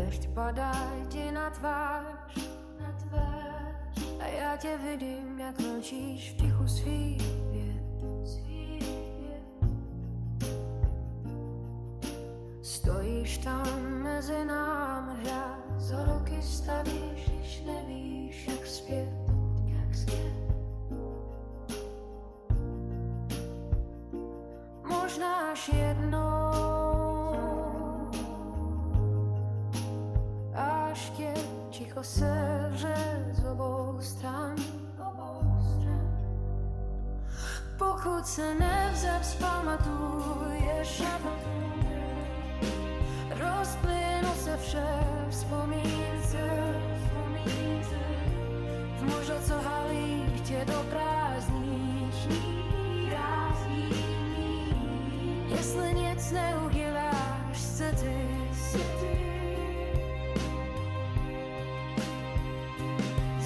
Déšť padá ti na tvář, a já tě vidím, jak mlčíš v tichu svých vět. Stojíš tam mezi námi, hra za ruky stavíš, když nevíš, jak zpět. Možná až jednou, až tě ticho sevře z obou stran. Pokud se nevzpamatuješ, rozplynu se vše vzpomínce, v moře, co halí tě do prázdných dní. Jestli nic neuděláš, se ty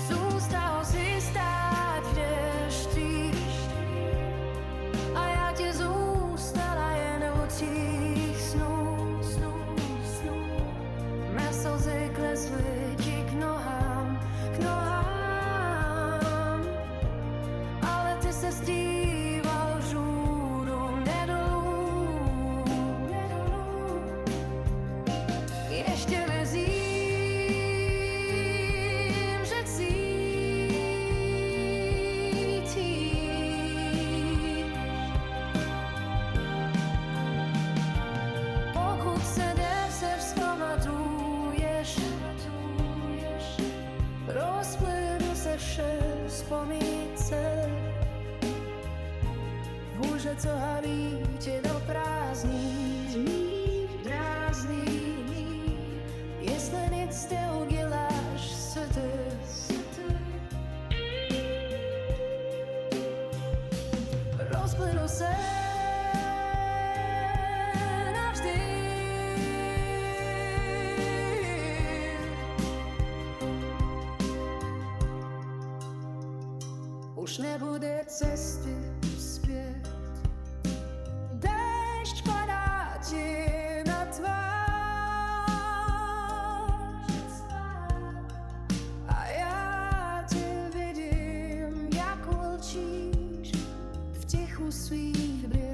zůstal si stát v dešti a já tě zůstala jen u tvých snů. Mé slzy klesly ti k nohám, ale ty se zdíval žůru nedolů. Ještě vězím, že cítíš. Pokud se vzpamatuješ, rozplynu se vše vzpomínce, v bůře, co halí tě do prázdných dní. Jestli nic neuděláš, se ty rozplynu se navždy. Už nebude cesty zpět. Déšť padá ti na tvář a já tě vidím, jak mlčíš v tichu svých břeh.